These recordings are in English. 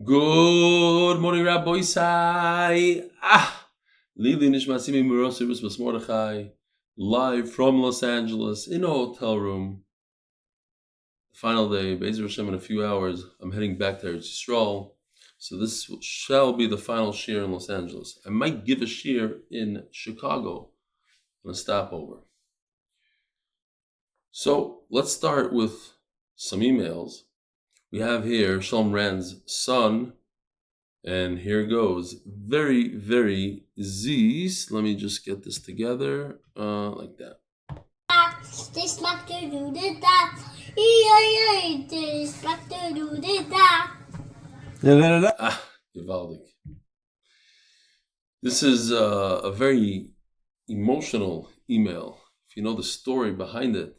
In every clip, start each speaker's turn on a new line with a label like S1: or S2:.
S1: Good morning, Rabbi Sai. Leilu Nishmas Mordche, live from Los Angeles in a hotel room. Final day, Be'ezer Hashem, in a few hours. I'm heading back to Eretz Yisrael. So this shall be the final shir in Los Angeles. I might give a shir in Chicago on a stopover. So let's start with some emails. We have here Shalom Rand's son, and here goes. Very, very Z's. Let me just get this together, like that. Gewaldig. This is a very emotional email. If you know the story behind it.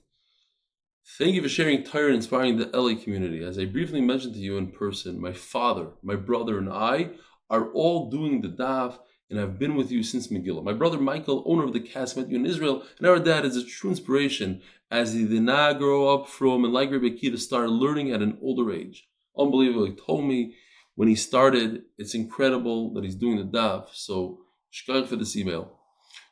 S1: Thank you for sharing Torah and inspiring the LA community. As I briefly mentioned to you in person, my father, my brother, and I are all doing the daf, and I've been with you since Megillah. My brother Michael, owner of the cast, met you in Israel, and our dad is a true inspiration, as he did not grow up from and like Rebbe to start learning at an older age. Unbelievable. He told me when he started, it's incredible that he's doing the daf. So, shkar for this email.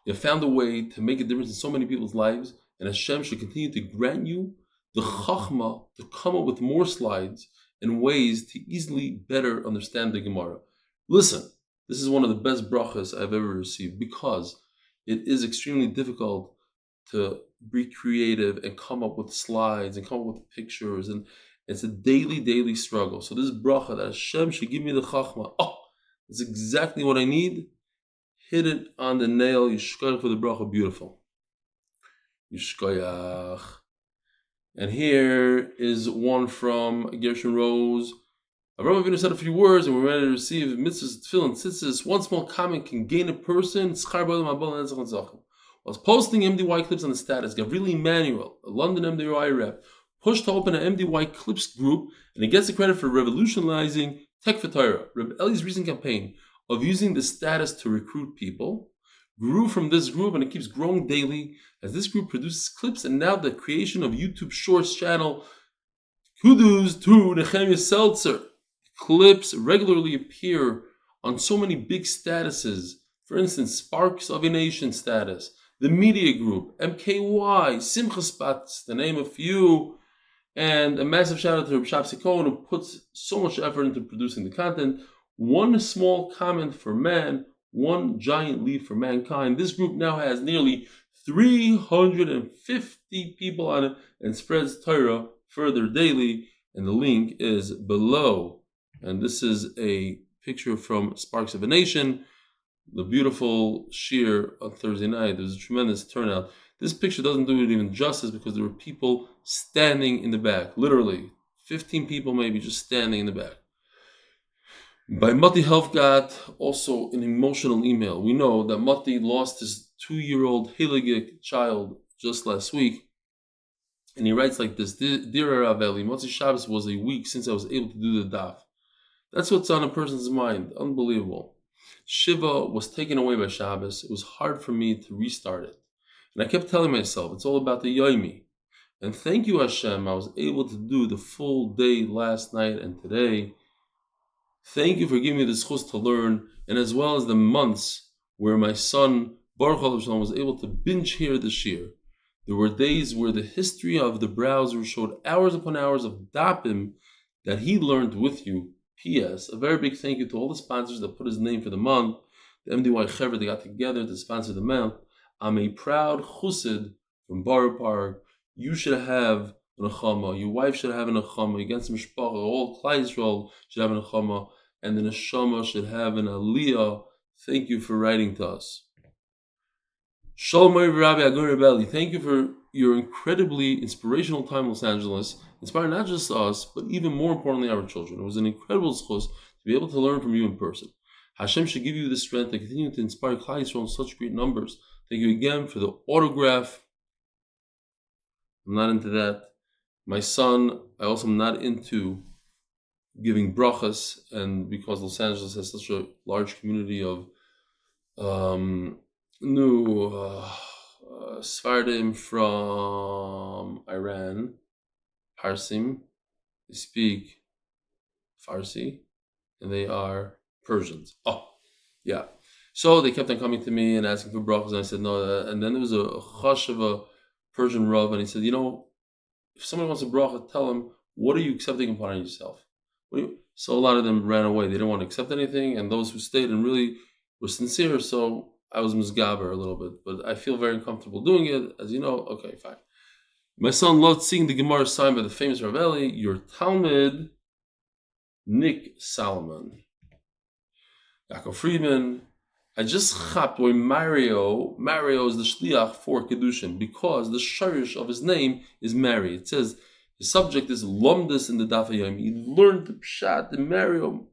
S1: You have found a way to make a difference in so many people's lives, and Hashem should continue to grant you the chachma to come up with more slides and ways to easily better understand the Gemara. Listen, this is one of the best brachas I've ever received, because it is extremely difficult to be creative and come up with slides and come up with pictures, and it's a daily struggle. So this bracha that Hashem should give me the chachma, that's exactly what I need. Hit it on the nail. Yishkoyach for the bracha, beautiful. Yishkoyach. And here is one from Gershon Rose. Avraham Avinu said a few words, and we're ready to receive mitzvahs, tefillin, tzitzis. One small comment can gain a person. While posting MDY clips on the status, Gavrili Emmanuel, a London MDY rep, pushed to open an MDY clips group, and he gets the credit for revolutionizing Tech for Torah. Reb Eli's recent campaign of using the status to recruit people grew from this group, and it keeps growing daily as this group produces clips, and now the creation of YouTube Shorts channel. Kudos to Nehemiah Seltzer. Clips regularly appear on so many big statuses. For instance, Sparks of a Nation status, the Media Group, MKY, Simcha Spots, to name a few. And a massive shout out to Shprintzy Cohen, who puts so much effort into producing the content. One small comment for man, one giant leap for mankind. This group now has nearly 350 people on it and spreads Torah further daily. And the link is below. And this is a picture from Sparks of a Nation. The beautiful shir on Thursday night. There was a tremendous turnout. This picture doesn't do it even justice, because there were people standing in the back. Literally, 15 people maybe just standing in the back. By Mati Helfgott, also an emotional email. We know that Mati lost his 2-year-old Helfgott child just last week. And he writes like this: Dear Rav Eli, Motzi Shabbos was a week since I was able to do the daf. That's what's on a person's mind. Unbelievable. Shiva was taken away by Shabbos. It was hard for me to restart it. And I kept telling myself, it's all about the Yomi. And thank you, Hashem, I was able to do the full day last night and today. Thank you for giving me the Zchus to learn, and as well as the months where my son, Boruch was able to binge hear the shir. There were days where the history of the browser showed hours upon hours of dapim that he learned with you. P.S. A very big thank you to all the sponsors that put his name for the month. The MDY Chaver, they got together to sponsor the month. I'm a proud chussid from Borough Park. You should have an nechama. Your wife should have an nechama. Against Mishpacha, all Klai Yisrael should have an nechama. And the neshama should have an aliyah. Thank you for writing to us. Shalom Rabbi Agun Rebelli. Thank you for your incredibly inspirational time in Los Angeles. Inspired not just us, but even more importantly our children. It was an incredible zchus to be able to learn from you in person. Hashem should give you the strength to continue to inspire Klai Yisrael in such great numbers. Thank you again for the autograph. I'm not into that. My son, I also am not into giving brachas, and because Los Angeles has such a large community of new Sfardim from Iran, Parsim, they speak Farsi, and they are Persians. Oh, yeah. So they kept on coming to me and asking for brachas, and I said no. And then there was a chash of a Persian Rav, and he said, if somebody wants a bracha, tell him, what are you accepting upon yourself? So a lot of them ran away. They didn't want to accept anything, and those who stayed and really were sincere, so I was misgaber a little bit, but I feel very uncomfortable doing it. As you know, okay, fine. My son loved seeing the Gemara signed by the famous Rav Eli, your Talmud, Nick Salman. Yaakov Friedman, I just chapped where Mario is the shliach for Kedushin, because the sharish of his name is Mary. It says the subject is Lomdus in the Daf Yomi. He learned the pshat, the Mario,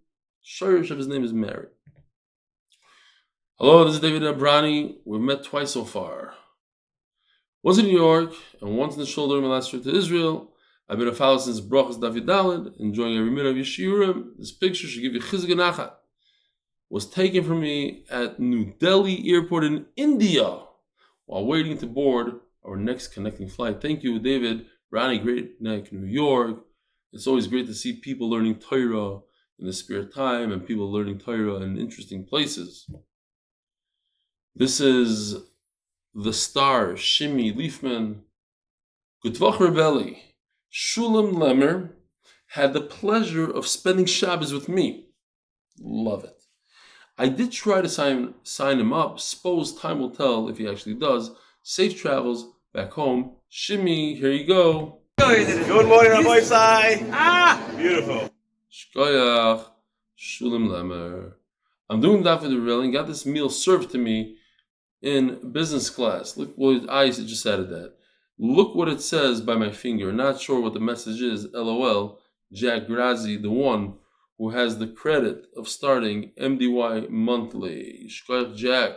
S1: sharish of his name is Mary. Hello, this is David Abrani. We've met twice so far. Once in New York and once in the shoulder my last trip to Israel. I've been a follower since Brachas Daf Yudaled, enjoying every minute of your shiurim. This picture should give you chizuk and nachat. Was taken from me at New Delhi airport in India while waiting to board our next connecting flight. Thank you, David. Ronnie, Great Neck, New York. It's always great to see people learning Torah in the spare time and people learning Torah in interesting places. This is the star, Shimi Leafman. Gutvach Rebelli. Shulam Lemmer had the pleasure of spending Shabbos with me. Love it. I did try to sign him up. Suppose time will tell if he actually does. Safe travels back home. Shimmy, here you go.
S2: Good morning, Rabbi Sai. Beautiful.
S1: Shkoyach, Shulam Lemmer. I'm doing that for the railing. Got this meal served to me in business class. Look what I just added that. Look what it says by my finger. Not sure what the message is. LOL. Jack Grazi, the one who has the credit of starting MDY monthly. Shkoyach Jack.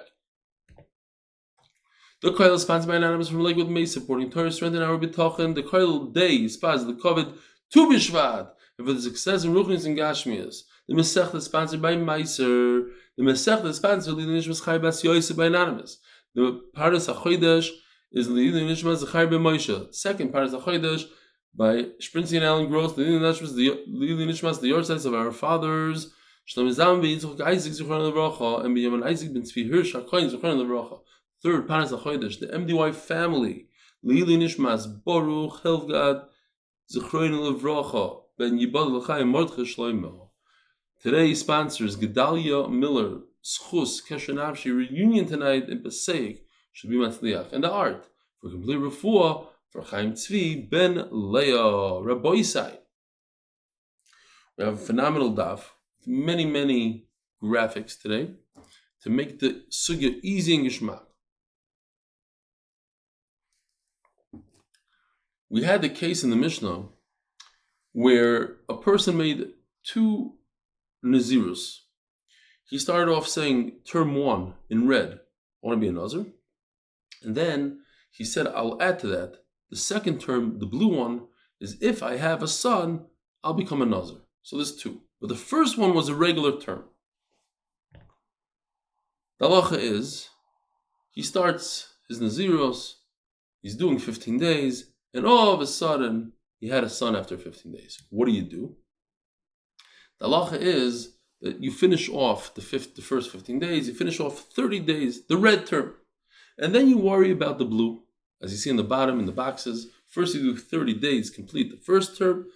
S1: The Koil is sponsored by Anon Ymous from Lakewood May, supporting Torah, strengthening our bitochen. The Koil Day is sponsored the COVID Tu B'Shvat, and for the success in Ruchnis and Gashmias. The Masech is sponsored by Maaser. The Masech is sponsored by Nishmas Chai Yosef by Anon Ymous. The Paras HaChodesh is Leilu Nishmas Zcharya ben Mordche. Second Paras HaChodesh by Shprintzy and Alan Gross. Leilu Nishmas, the yahrzeits of our fathers. Sloma Zalman Yitchak Aייzik Zchus and Benimin Aייzic ben Hirsh HaKohen Zchus. Third, Paras HaChodesh, the MDY family. Leilu Nishmas, Boruch, Helfgott, Zchus ben ybl'c and Mordche Shloima. Today's sponsors, Gedalia, Miller, Zchus, Keshernafshi, reunion tonight in Passaic, should be Matzliach. And the art, for complete refuah, for Chaim Tzvi ben Leah, Rabbi Sai. We have a phenomenal daf, many, many graphics today, to make the sugya easy and gishmak. We had the case in the Mishnah where a person made two Nazirus. He started off saying term 1 in red, I want to be a Nazir. And then he said, I'll add to that. The second term, the blue one, is if I have a son, I'll become a Nazir. So there's two. But the first one was a regular term. The halacha is, he starts his Nazirus, he's doing 15 days, and all of a sudden, he had a son after 15 days. What do? The halacha is that you finish off the first 15 days, you finish off 30 days, the red term. And then you worry about the blue. As you see in the bottom, in the boxes, first you do 30 days, complete the first term,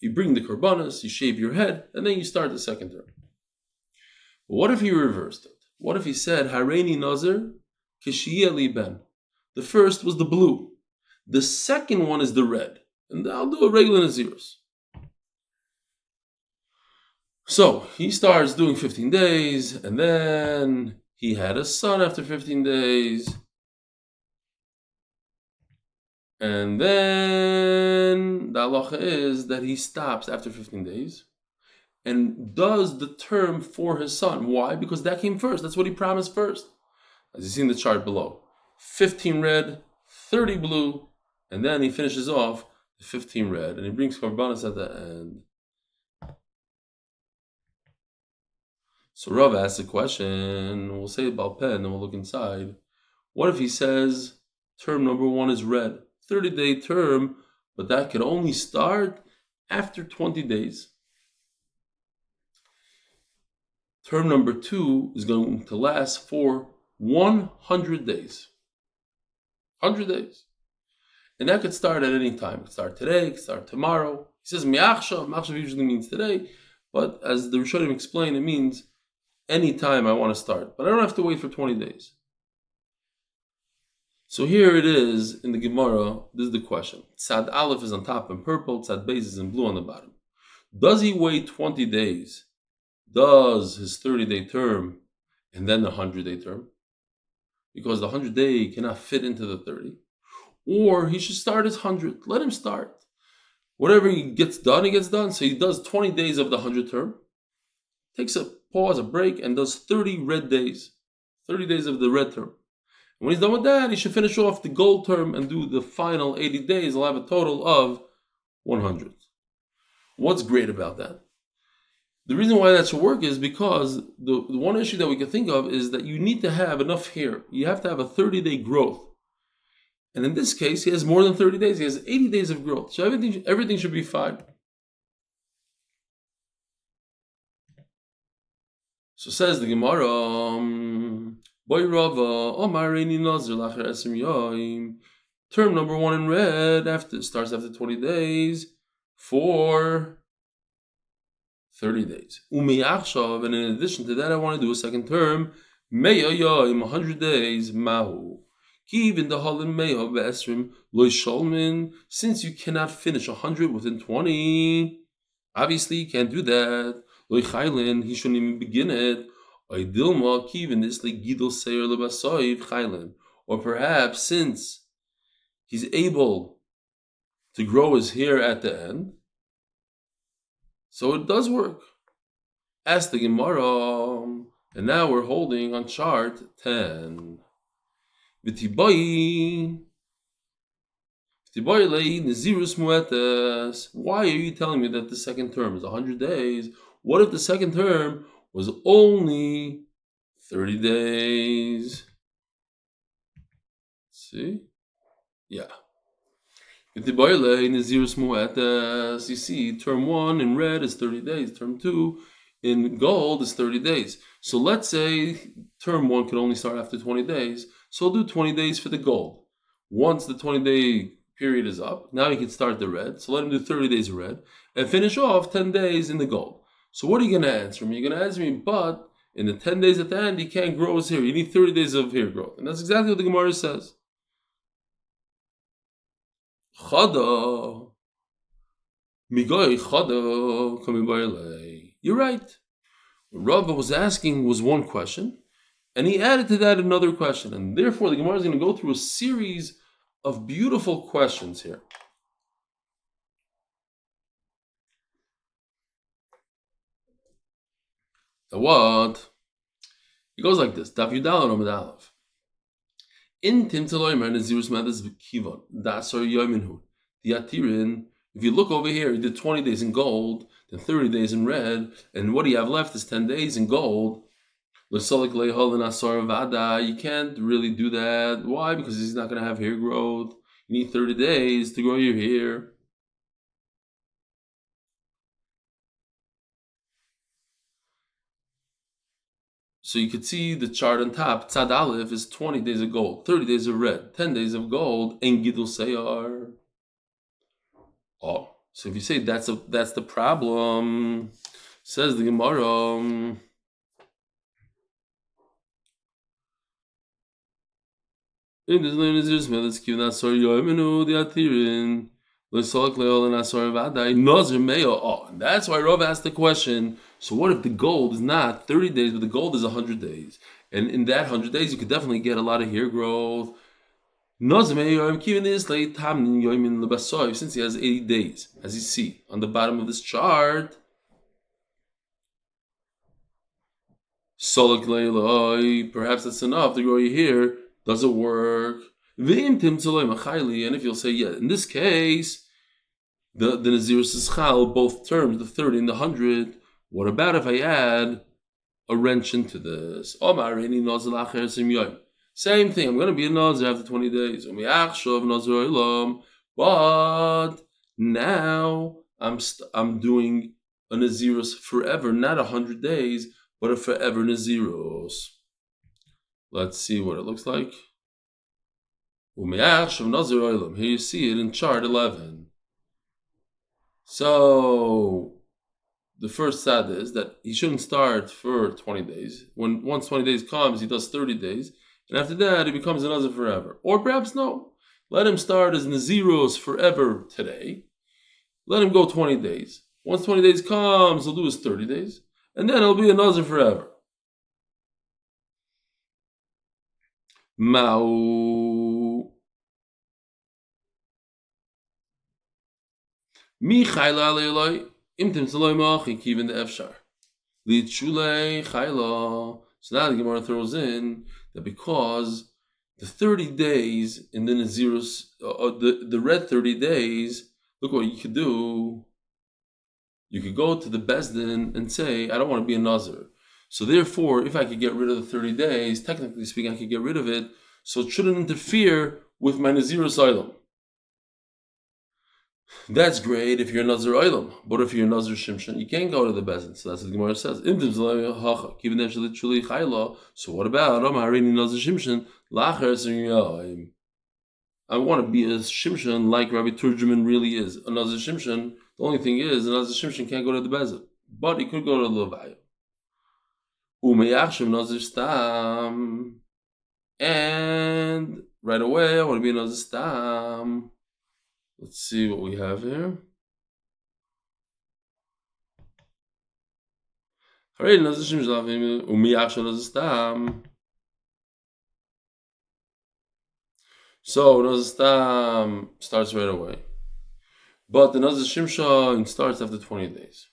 S1: you bring the korbanos, you shave your head, and then you start the second term. But what if he reversed it? What if he said, Hareini Nazir, Kishiyeh li ben? The first was the blue. The second one is the red. And I'll do a regular Nazirus. So he starts doing 15 days, and then he had a son after 15 days. And then the halacha is that he stops after 15 days and does the term for his son. Why? Because that came first. That's what he promised first. As you see in the chart below. 15 red, 30 blue, and then he finishes off the 15 red, and he brings korbanos at the end. So Rav asks a question, we'll say about pen, and then we'll look inside. What if he says term number 1 is red, 30-day term, but that can only start after 20 days? term number 2 is going to last for 100 days. 100 days. And that could start at any time. It could start today, it could start tomorrow. He says mi'achshav. Ma'achshav usually means today, but as the Rishonim explain, it means any time I want to start. But I don't have to wait for 20 days. So here it is in the Gemara. This is the question. Tzad Aleph is on top in purple, Tzad Beis is in blue on the bottom. Does he wait 20 days? Does his 30-day term and then the 100-day term? Because the 100-day cannot fit into the 30. Or he should start his 100. Let him start. Whatever he gets done, he gets done. So he does 20 days of the 100 term, takes a pause, a break, and does 30 red days. 30 days of the red term. And when he's done with that, he should finish off the gold term and do the final 80 days. He'll have a total of 100. What's great about that? The reason why that should work is because the one issue that we can think of is that you need to have enough hair. You have to have a 30-day growth. And in this case, he has more than 30 days. He has 80 days of growth. So everything should be fine. So says the Gemara, term number 1 in red starts after 20 days for 30 days. And in addition to that, I want to do a second term, 100 days, mahu. Since you cannot finish 100 within 20, obviously you can't do that. He shouldn't even begin it. Or perhaps since he's able to grow his hair at the end, so it does work. Ask the Gemara, and now we're holding on chart 10. Why are you telling me that the second term is 100 days? What if the second term was only 30 days? See? Yeah. You see, term 1 in red is 30 days. Term 2 in gold is 30 days. So let's say term 1 could only start after 20 days. So we'll do 20 days for the gold. Once the 20-day period is up, now he can start the red. So let him do 30 days of red and finish off 10 days in the gold. So what are you going to answer me? You're going to answer me, but in the 10 days at the end, he can't grow his hair. You need 30 days of hair growth. And that's exactly what the Gemara says. Chada. Migoy chada kamibayalei. You're right. What Rava was asking was one question, and he added to that another question. And therefore, the Gemara is going to go through a series of beautiful questions here. The what? It goes like this. Daf Yomi Amud Aleph. In Tim Taloimer and Nazir's Mathers Kivon. Dasar Yominhu. The Atirin. If you look over here, he did 20 days in gold, then 30 days in red, and what do you have left is 10 days in gold. You can't really do that. Why? Because he's not going to have hair growth. You need 30 days to grow your hair. So you could see the chart on top. Tzad Aleph is 20 days of gold, 30 days of red, 10 days of gold, and Gidul Seyar. Oh, so if you say that's the problem, says the Gemara. In this line is just Melechkiv Nasor Yoimenu the Atirin L'Solak Leol and Nasor Vadai Nazir Meyo. Oh, and that's why Rav asked the question. So what if the gold is not 30 days, but the gold is 100 days? And in that 100 days, you could definitely get a lot of hair growth. Nazir Meyo I'm keeping this late Tamnin Yoimin Lebasoy since he has 80 days, as you see on the bottom of this chart. Solak Leoloi, perhaps that's enough to grow your hair. Does it work? And if you'll say, yeah, in this case, the Nazir is chal, both terms, the 30 and the 100. What about if I add a wrench into this? Same thing, I'm going to be a Nazir after 20 days. But now I'm doing a Nazirus forever, not 100 days, but a forever Naziros. Let's see what it looks like. Here you see it in chart 11. So the first sad is that he shouldn't start for 20 days. Once 20 days comes, he does 30 days. And after that, he becomes a Nazir forever. Or perhaps no. Let him start as Naziros forever today. Let him go 20 days. Once 20 days comes, he'll do his 30 days. And then he'll be a Nazir forever. Ma'u. Mi chayla leiloi. Imtim Shloima chikivin the efshar. Lichulei chayla. So now the Gemara throws in that because the 30 days in the Nazirus, the red 30 days, look what you could do. You could go to the Bezdin and say, I don't want to be a Nazir. So therefore, if I could get rid of the 30 days, technically speaking, I could get rid of it, so it shouldn't interfere with my Nazirus Olam. That's great if you're a Nazir Olam, but if you're a Nazir Shimshon, you can't go to the Bezdin. So that's what the Gemara says. So what about Nazir Shimshon? I want to be a Shimshon like Rabbi Turjuman really is. A Nazir Shimshon, the only thing is, a Nazir Shimshon can't go to the Bezdin, but he could go to the Levaya. Nazir Stam. And right away, I want to be a Nazir Stam. Let's see what we have here. So Nazir Stam starts right away. But the Nazir Shimshon starts after 20 days.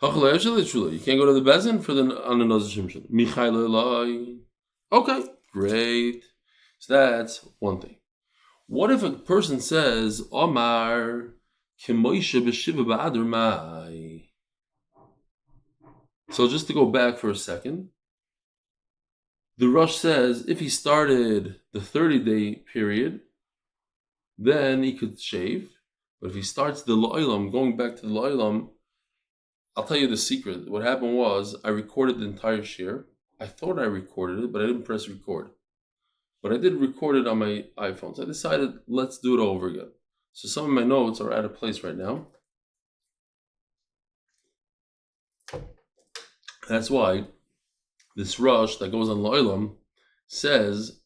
S1: You can't go to the Bezin on the Nazir Shimshon. Okay, great. So that's one thing. What if a person says, Omar, Kimoisha b'shiva ba'adar mai? So just to go back for a second, the Rosh says if he started the 30-day period, then he could shave. But if he starts the Lo'ilam, going back to the Lo'ilam, I'll tell you the secret. What happened was I recorded the entire shir. I thought I recorded it, but I didn't press record. But I did record it on my iPhone. So I decided, let's do it over again. So some of my notes are out of place right now. That's why this Rosh that goes on Lo'ilam says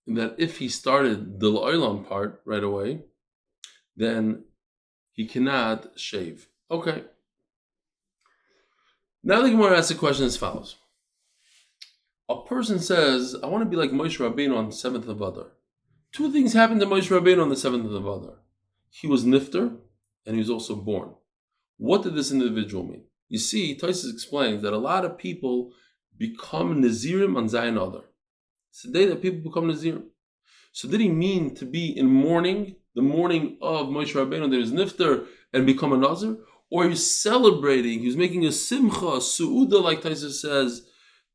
S1: that if he started the Lo'ilam part right away, then he cannot shave. Okay. Now the Gemara asks a question as follows. A person says, I want to be like Moshe Rabbeinu on the 7th of Adar. Two things happened to Moshe Rabbeinu on the 7th of Adar. He was nifter, and he was also born. What did this individual mean? You see, Tosfos explains that a lot of people become Nazirim on Zayin Adar. It's the day that people become Nazirim. So did he mean to be in mourning, the morning of Moshe Rabbeinu, that he was nifter and become a Nazir? Or he's celebrating, he's making a simcha, a su'uda, like Tosfos says.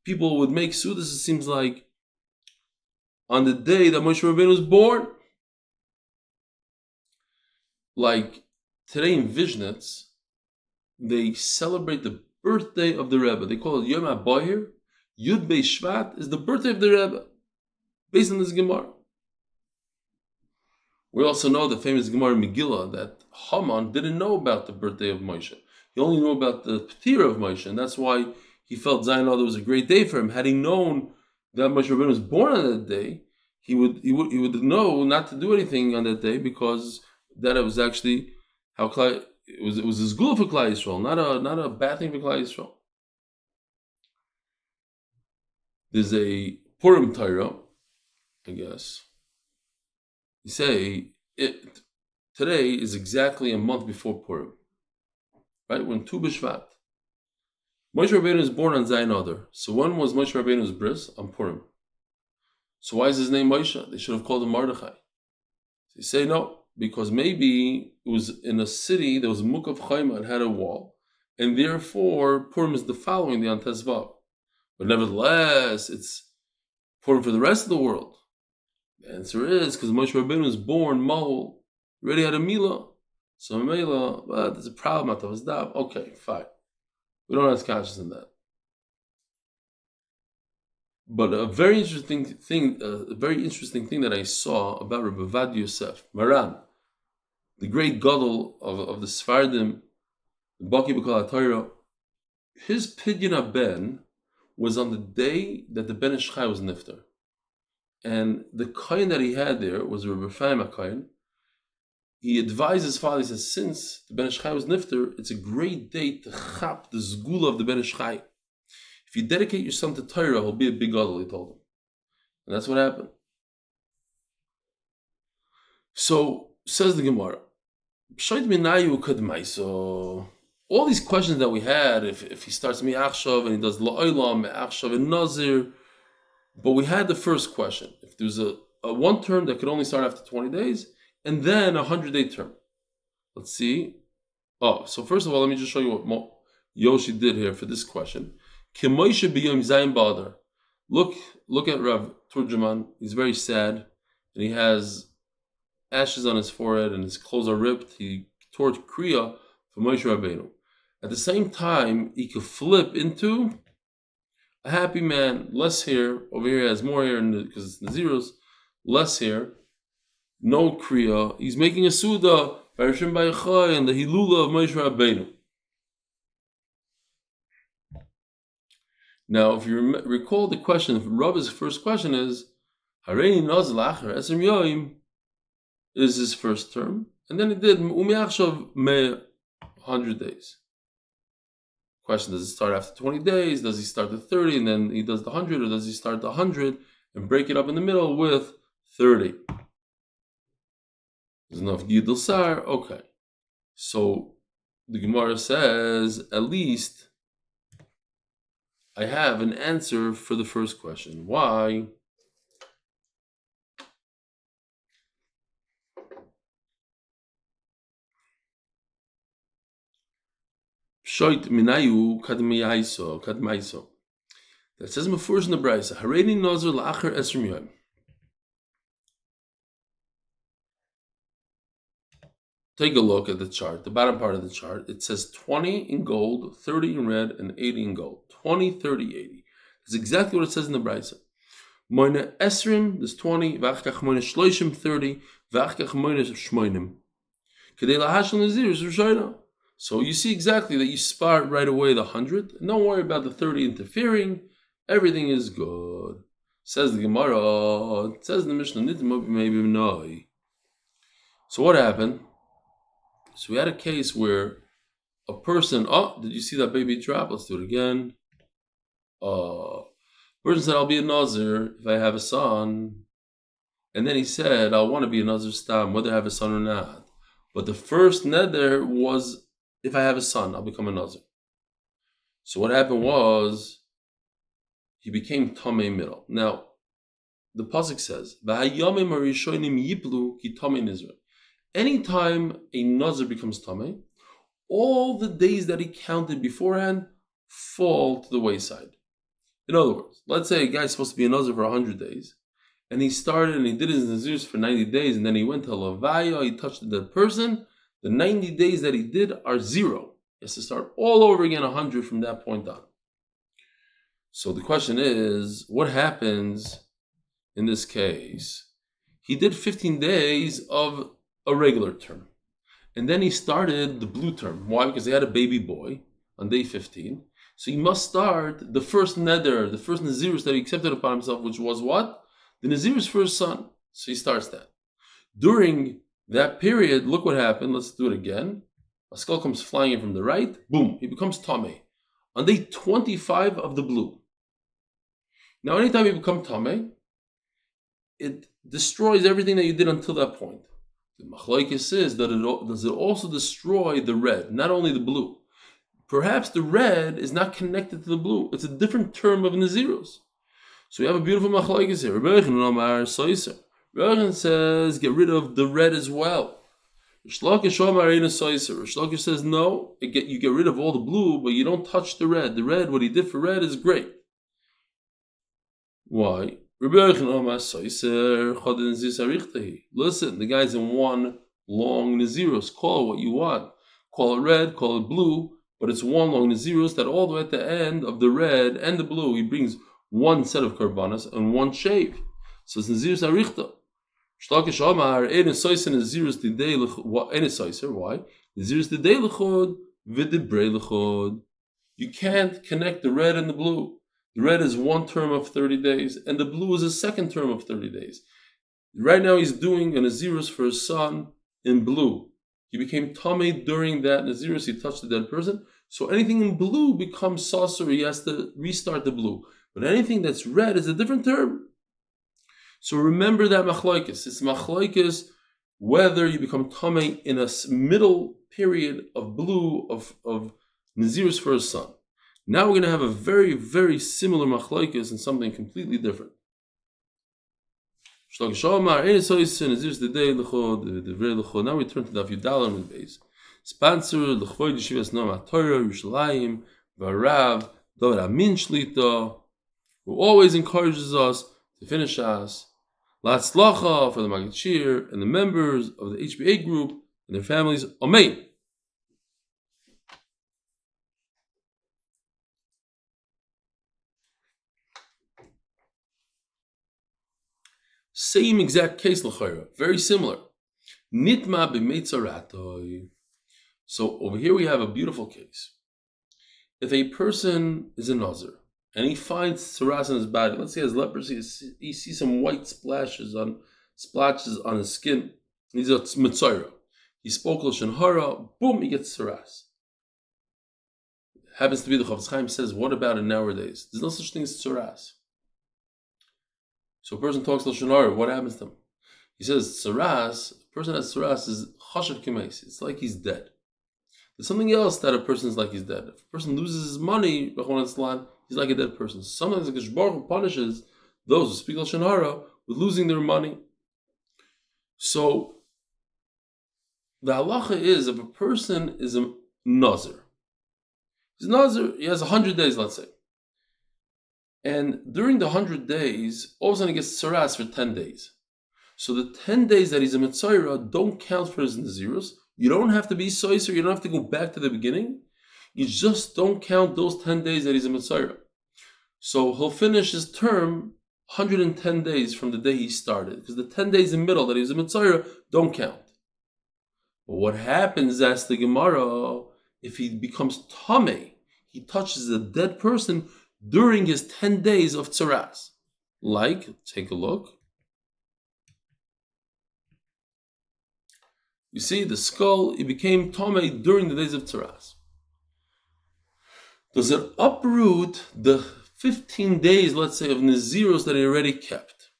S1: People would make sudas, it seems like, on the day that Moshe Rabbeinu was born. Like today in Vishnitz, they celebrate the birthday of the Rebbe. They call it Yom HaBoyer. Yud Beis Shvat is the birthday of the Rebbe, based on this Gemara. We also know the famous Gemara Megillah that Haman didn't know about the birthday of Moshe. He only knew about the P'tira of Moshe, and that's why he felt Zayin Adar was a great day for him. Had he known that Moshe Rabbeinu was born on that day, he would know not to do anything on that day, because that it was actually how it was his good for Klal Yisrael, not a bad thing for Klal Yisrael. There's a Purim Torah, I guess. You say today is exactly a month before Purim, right? When Tu B'Shvat. Moshe Rabbeinu is born on Zayin Adar. So when was Moshe Rabbeinu's bris? On Purim. So why is his name Moshe? They should have called him Mordche. So you say no, because maybe it was in a city that was Mukav Chayma and had a wall, and therefore Purim is the following day on Tezvav. But nevertheless, it's Purim for the rest of the world. The answer is because Moshe Rabbeinu was born Mahul, already had a Milah. So Mela, but there's a problem at Tavazdav. Okay, fine. We don't have conscious in that. But a very interesting thing that I saw about Rabbi Vad Yosef, Maran, the great gadol of the Sephardim, Baki B'Kol HaTorah, his Pidyon Ben was on the day that the Ben Ish Chai was nifter. And the coin that he had there was Rabbi Chaim HaKohen. He advised his father, he says, since the Ben Ish Chai was nifter, it's a great day to chap the zgula of the Ben Ish Chai. If you dedicate your son to Torah, he'll be a big gadol, he told him. And that's what happened. So, says the Gemara, so all these questions that we had, if he starts mi'achshav and he does la'olam, mi'achshav and Nazir, but we had the first question. If there's a one term that could only start after 20 days, and then a 100-day term. Let's see. Oh, so first of all, let me just show you what Yoshi did here for this question. Look at Rav Turjaman. He's very sad, and he has ashes on his forehead, and his clothes are ripped. He tore Kriya for Moshe Rabbeinu. At the same time, he could flip into a happy man, less hair. Over here, he has more hair because it's Naziros, less hair, no Kriya. He's making a Suda by Rishon Bayachai and the Hilula of Moshe Rabbeinu. Now, if you recall the question, Rabbi's first question is, Hareini Nazil Acher Esem Yoim is his first term, and then he did Umiachshav Me 100 days. Question, does it start after 20 days? Does he start at 30 and then he does the 100, or does he start the 100 and break it up in the middle with 30? There's enough Gidul Sar. Okay. So the Gemara says, at least I have an answer for the first question. Why? Shoit minayu kadmaiso. That says mafurish in the Brisa. Hareini Nazir la'acher esrim yoyim. Take a look at the chart, the bottom part of the chart. It says 20 in gold, 30 in red, and 80 in gold. 20, 30, 80. That's exactly what it says in the Brisa. Moine esrim, there's 20. V'achkach moine shloishim, 30. V'achkach moine shmoinim. Kedei lahashal nazir is rishayna. So you see exactly that you spot right away the 100. And don't worry about the 30 interfering. Everything is good. Says the Gemara. It says in the Mishnah, maybe no. So what happened? So we had a case where a person, did you see that baby drop? Let's do it again. Person said, I'll be a Nazir if I have a son. And then he said, I want to be a Nazir stam, whether I have a son or not. But the first neder was, if I have a son, I'll become a Nazir. So what happened was, he became Tamei middle. Now, the Passaic says, V'hayamim harishonim yiplu ki Tamei nizra. Anytime a Nazir becomes Tamei, all the days that he counted beforehand fall to the wayside. In other words, let's say a guy's supposed to be a Nazir for 100 days, and he started and he did his Nazirs for 90 days, and then he went to Levaya, he touched the dead person. The 90 days that he did are 0. He has to start all over again 100 from that point on. So the question is, what happens in this case? He did 15 days of a regular term. And then he started the blue term. Why? Because he had a baby boy on day 15. So he must start the first neder, the first Nazirus that he accepted upon himself, which was what? The Nazirus for his son. So he starts that. During that period, look what happened. Let's do it again. A skull comes flying in from the right. Boom. He becomes Tamei. On day 25 of the blue. Now, anytime you become Tamei, it destroys everything that you did until that point. The machlokes is that does it also destroy the red, not only the blue. Perhaps the red is not connected to the blue. It's a different term of Naziros. So we have a beautiful machlokes here. Rabbi says, get rid of the red as well. Shloima says, no, you get rid of all the blue, but you don't touch the red. The red, what he did for red is great. Why? Listen, the guy's in one long Naziros. Call it what you want. Call it red, call it blue. but it's one long Nazirus that all the way at the end of the red and the blue, he brings one set of karbanas and one shave. So it's Nazirus Arichta. Shlakish Amar, Enes Soiser Nazirus Didei L'chod. Enes Soiser, why? Nazirus Didei L'chod, V'dibrei L'chod. You can't connect the red and the blue. The red is one term of 30 days, and the blue is a second term of 30 days. Right now he's doing a Nazirus for his son in blue. He became Tameh during that Nazirus, he touched the dead person. So anything in blue becomes saucer, he has to restart the blue. But anything that's red is a different term. So remember that machlokes. It's machlokes whether you become Tameh in a middle period of blue of Nazirus for his son. Now we're going to have a very, very similar machlokes and something completely different. Now we turn to Daf Yomi Amud Beis. Sponsor l'chvoid yeshivas Noam HaTorah Yerushalayim Varav David Amin Shlita, who always encourages us to finish us. L'hatzlacha for the Magid and the members of the HBA Group and their families. Amen. Same exact case, l'chayra, very similar. Nitma b'meitzaratoy. So over here we have a beautiful case. If a person is a Nazir and he finds tzaras in his body, let's say he has leprosy, he sees some white splashes on his skin. He's a mitzayra. He spoke lashon hara. Boom, he gets tzaras. Happens to be the Chofetz Chaim says, what about it nowadays? There's no such thing as tzaras. So a person talks lashon hara, what happens to him? He says tzaras. A person has tzaras is chashav kemeis. It's like he's dead. There's something else that a person is like he's dead. If a person loses his money, he's like a dead person. Sometimes the Baruch punishes those who speak lashon hara with losing their money. So the halacha is if a person is a Nazir. He's a Nazir, he has 100 days, let's say. And during the 100 days, all of a sudden he gets tzaras for 10 days. So the 10 days that he's a mitzayra don't count for his Nazirus. You don't have to be soiser, you don't have to go back to the beginning. You just don't count those 10 days that he's a mitzayra. So he'll finish his term 110 days from the day he started, because the 10 days in the middle that he's a mitzayra don't count. But what happens, as the Gemara, if he becomes tameh, he touches a dead person during his 10 days of tzaras. Like, take a look. You see, the skull, it became tameh during the days of tzaras. Does it uproot the 15 days, let's say, of Nazirus that he already kept?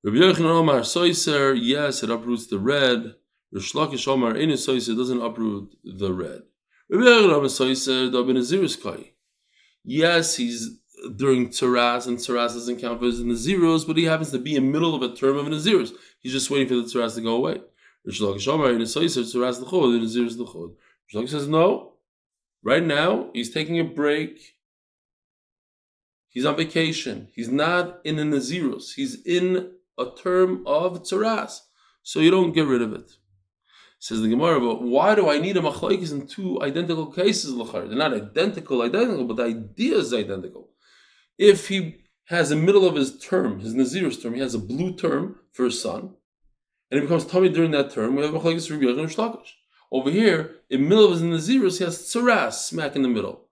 S1: Rabbi Yochanan Omar Soiser, yes, it uproots the red. Rish Lakish Omar Enes Soiser doesn't uproot the red. Rabbi Yochanan Omar Soiser, da ben Nazirus kai. Yes, he's during tzaras, and tzaras doesn't count for his Nazirus, but he happens to be in the middle of a term of Nazirus. He's just waiting for the tzaras to go away. Rish Lakish Omar Enes Soiser, tzaras l'chod, Nazirus l'chod. Rish Lakish says no. Right now, he's taking a break. He's on vacation. He's not in a Nazirus. He's in a term of tzaras. So you don't get rid of it. Says the Gemara, but why do I need a machlokes in two identical cases? They're not identical, but the idea is identical. If he has the middle of his term, his Nazirus term, he has a blue term for his son, and he becomes tummy during that term, we have machlokes Rabbi Yochanan and Shlakish. Over here, in the middle of his Nazirus, he has tzaras smack in the middle.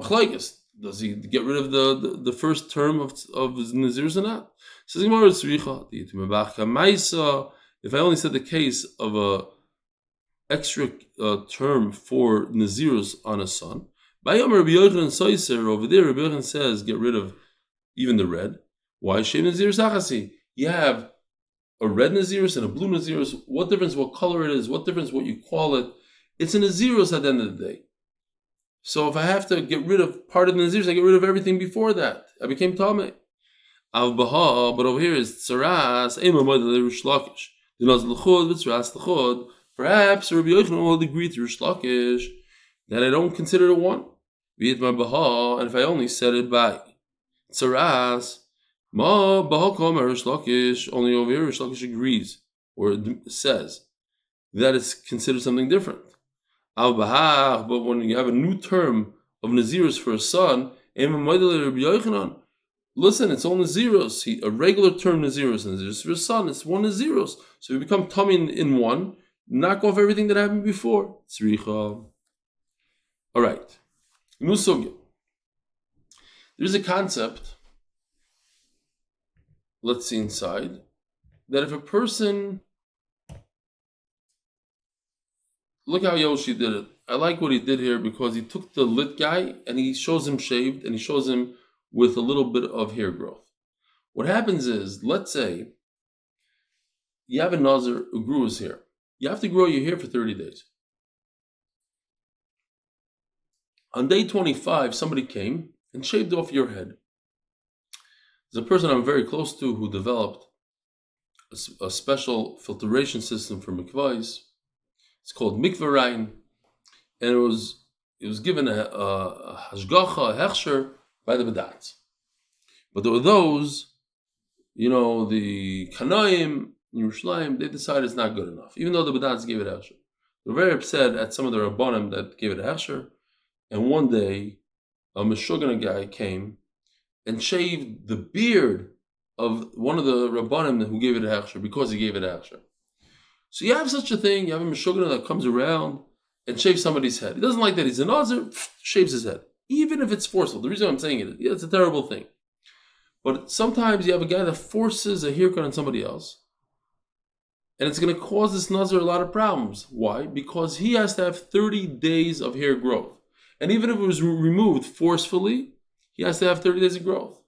S1: Machlokes, does he get rid of the first term of his Nazirus or not? Says Gemara, if I only said the case of a extra term for Nazirus on a son, by Rabbi Yochanan Soiser, over there, Rabbi Yochanan says, get rid of even the red. Why? Shem Nazirus Achasi. You have a red Nazirus and a blue Nazirus. What difference what color it is? What difference what you call it? It's a Nazirus at the end of the day. So if I have to get rid of part of the Nazirus, I get rid of everything before that. I became Tameh. But over here is tzaras, perhaps Rabbi Yochanan will agree to Rish Lakish that I don't consider it one. And if I only said it by tzaras, only over here Rish Lakish agrees, or says that is considered something different. But when you have a new term of Nazirus for a son, listen, it's all Nazirus. A regular term Nazirus, Nazirus for a son, it's one Nazirus. So you become tummy in one, knock off everything that happened before. Tzricha. All right. There's a concept, let's see inside, that if a person, look how Yoshi did it. I like what he did here because he took the lit guy and he shows him shaved and he shows him with a little bit of hair growth. What happens is, let's say you have a Nazir who grew his hair. You have to grow your hair for 30 days. On day 25, somebody came and shaved off your head. There's a person I'm very close to who developed a special filtration system for mikvahs. It's called mikvah, and it was given a hashgacha, a hechsher by the Badats. But there were those, the Kanaim in Yerushalayim, they decided it's not good enough, even though the Badats gave it a hechsher. They were very upset at some of the Rabbanim that gave it a hechsher, and one day a Meshuggah guy came and shaved the beard of one of the Rabbanim who gave it a hechsher because he gave it a hechsher. So you have such a thing, you have a Meshuggah that comes around and shaves somebody's head. He doesn't like that he's a Nazir, shaves his head. Even if it's forceful. The reason I'm saying it is, it's a terrible thing. But sometimes you have a guy that forces a haircut on somebody else, and it's going to cause this Nazir a lot of problems. Why? Because he has to have 30 days of hair growth. And even if it was removed forcefully, he has to have 30 days of growth.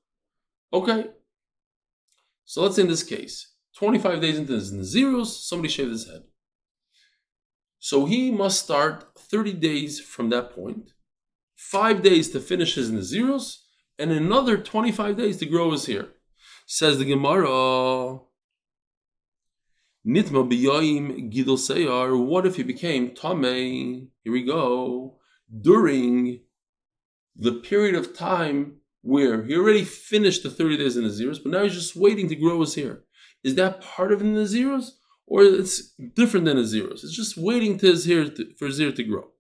S1: Okay. So let's say in this case, 25 days into his Nazirus, somebody shaved his head. So he must start 30 days from that point, 5 days to finish his Nazirus, and another 25 days to grow his hair. Says the Gemara, Nitma b'yoyim gidol seyar, what if he became tamei? Here we go. During the period of time where he already finished the 30 days in Nazirus, but now he's just waiting to grow his hair. Is that part of the Nazirus? Or it's different than Nazirus? It's just waiting to his hair for his hair to grow.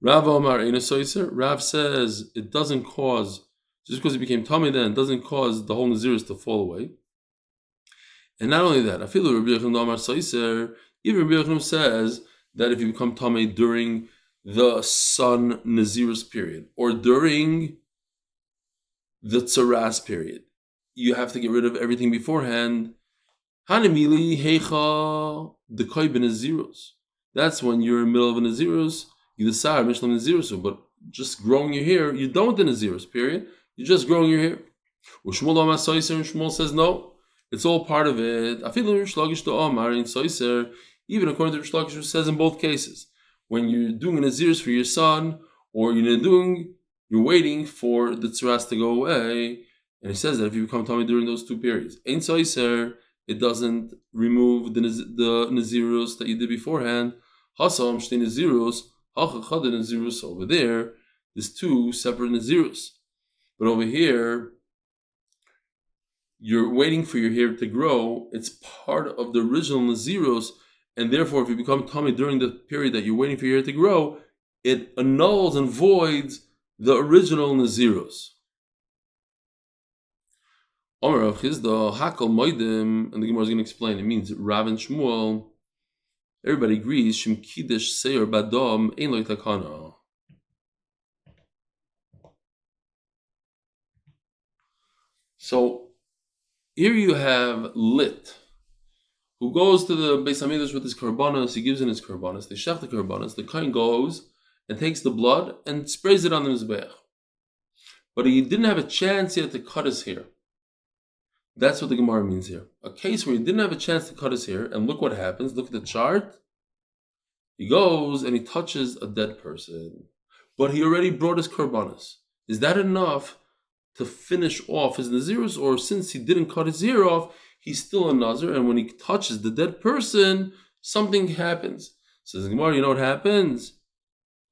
S1: Rav Omar Eina Soiser, Rav says it doesn't cause, just because he became tummy then, it doesn't cause the whole Nazirus to fall away. And not only that, I feel Rabbi Yochanan Omar Soiser, even Rabbi Yochanan says that if you become tummy during the sun Nazirus period, or during the Tzaras period, you have to get rid of everything beforehand. Hanimili heicha dekoy b'Nazirus. That's when you're in the middle of a Nazirus, Yidasar Mishlam Nazirus, but just growing your hair, you're done with the Nazirus period, you're just growing your hair. Shmuel Omar Soiser, and Shmuel says no, it's all part of it. Even according to Rish Lakish, it says in both cases, when you're doing a Nazirus for your son, or you're waiting for the Tzaras to go away, and he says that if you become tummy during those two periods, Ein Soiser, it doesn't remove the Nazirus that you did beforehand. Hasam Shtei Nazirus, Hachachad Nazirus over there, there's two separate Nazirus. But over here, you're waiting for your hair to grow. It's part of the original Nazirus, and therefore, if you become tummy during the period that you're waiting for your hair to grow, it annuls and voids the original Nazirus. Omer Rav Chizda, Hakal Moedim, and the Gemara is going to explain. It means Rav and Shmuel. Everybody agrees. Shem Kiddush Seir Badom Ein Lo Takana. So here you have Lit, who goes to the Beis Hamikdash with his korbanos. He gives in his korbanos. They shech the korbanos. The kohen goes and takes the blood and sprays it on the mizbeach. But he didn't have a chance yet to cut his hair. That's what the Gemara means here. A case where he didn't have a chance to cut his hair, and look what happens. Look at the chart. He goes and he touches a dead person, but he already brought his korbanos. Is that enough to finish off his Nazirus, or since he didn't cut his hair off, he's still a Nazir, and when he touches the dead person, something happens? Says the Gemara, you know what happens?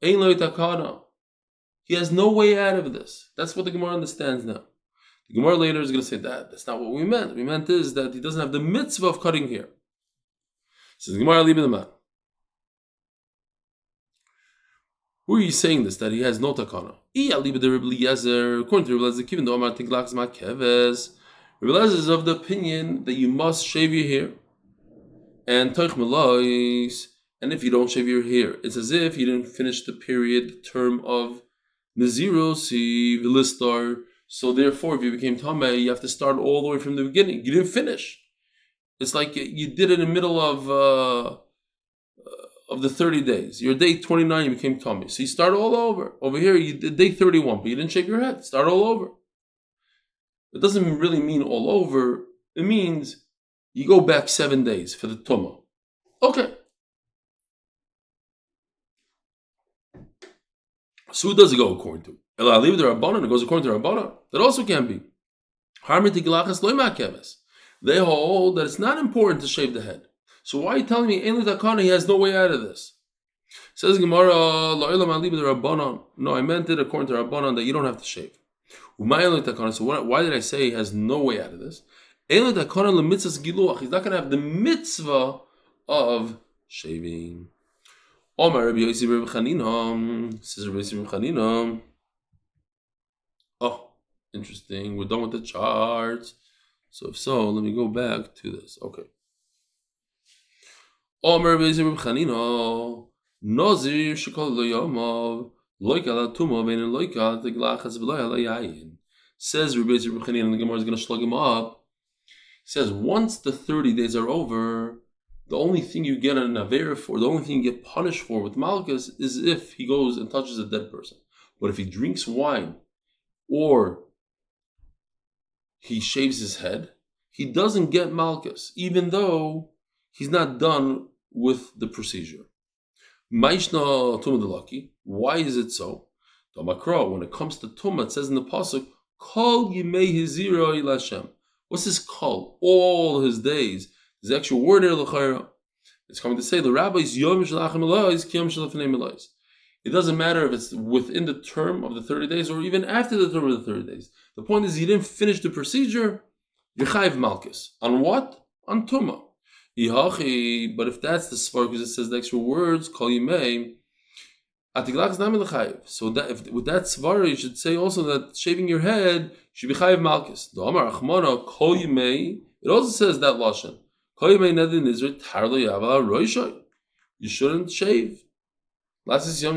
S1: Ein lo takana. He has no way out of this. That's what the Gemara understands now. The Gemara later is going to say that's not what we meant. What we meant is that he doesn't have the mitzvah of cutting hair. Says the Gemara, leave the man. Who are you saying this? That he has no takana? According to Rebbe Eliezer, even though Rebbe Eliezer is of the opinion that you must shave your hair. And and if you don't shave your hair, it's as if you didn't finish the period, the term of Nazir, so therefore, if you became Tameh, you have to start all the way from the beginning. You didn't finish. It's like you did it in the middle of the 30 days. You're day 29, you became Tameh. So you start all over. Over here, you did day 31, but you didn't shave your head. Start all over. It doesn't really mean all over. It means you go back 7 days for the Tumah. Okay. So who does it go according to? Eli leave the Rabbanan, it goes according to Rabbanan. That also can't be. They hold that it's not important to shave the head. So why are you telling me he has no way out of this? Says Gemara, no, I meant it according to Rabbanan that you don't have to shave. So why did I say he has no way out of this? He's not going to have the mitzvah of shaving. Says Rabbi Yosef Chanina. Oh, interesting. We're done with the charts. So if so, let me go back to this. Okay. Nazir says Rabbi Yosef Chanina, and the Gemara is going to slug him up. He says once the 30 days are over, the only thing you get an aver for, the only thing you get punished for with Malchus is if he goes and touches a dead person. But if he drinks wine or he shaves his head, he doesn't get Malchus, even though he's not done with the procedure. Maishna Tumah Delaki. Why is it so? When it comes to Tumah, it says in the Passaic, Kol Yimei Hizira Il Hashem. What's this Kol? All his days. There's the actual word here, l'chayra. It's coming to say the rabbis Yom Shalachem Elois, Kiyom Shalafnei Elois. It doesn't matter if it's within the term of the 30 days or even after the term of the 30 days. The point is, you didn't finish the procedure, you're chayiv malchus. On what? On Tumah. But if that's the svar, because it says the extra words, Kol Yimei, Atiglach is not chayiv. So that if with that svar, you should say also that shaving your head should be chayiv malchus. The Amar Achmana Kol Yimei. It also says that lashon. You shouldn't shave. We should say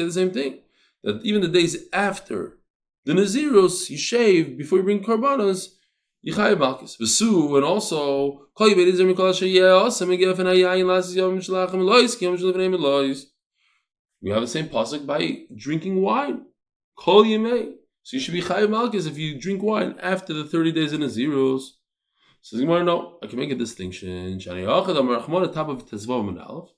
S1: the same thing. That even the days after the Naziros, you shave before you bring Karbanos, you chayiv malchus. And also, we have the same pasuk by drinking wine. So you should be chayiv malchus if you drink wine after the 30 days in Naziros. Says Gemara, no, I can make a distinction. Shani Achad Amar Rachmana, top of Tezvav Amud Aleph.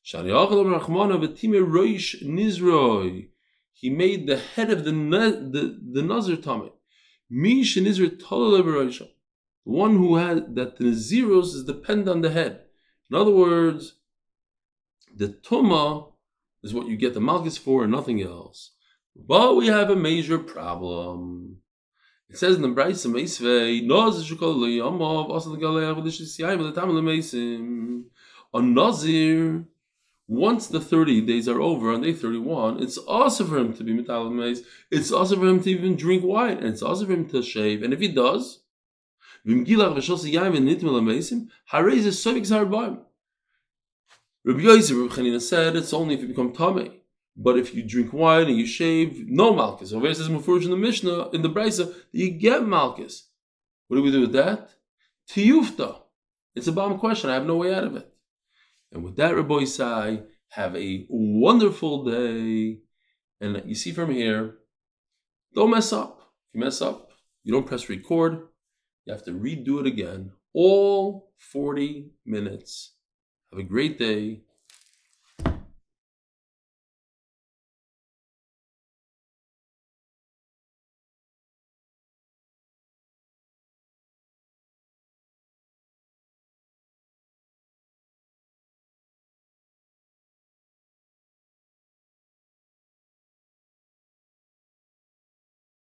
S1: Shani Achad Amar Rachmana v'time roish nizroi. He made the head of the Nazir Tameh. Mi shenizr talale b'roisha. The one who had that the Naziros is dependent on the head. In other words, the Tumah is what you get the Malchus for and nothing else. But we have a major problem. It says in the Bryce of on Nazir, once the 30 days are over on day 31, it's also for him to be metal meis. It's also for him to even drink wine, and it's also for him to shave. And if he does, Rabbi Yosef said it's only if you become tamei. But if you drink wine and you shave, no malchus. Over here it says Mufurish in the Mishnah, in the Brisa, you get malchus. What do we do with that? Tiyufta. It's a bomb question. I have no way out of it. And with that, Rabbi Isai, have a wonderful day. And you see from here, don't mess up. If you mess up, you don't press record. You have to redo it again. All 40 minutes. Have a great day.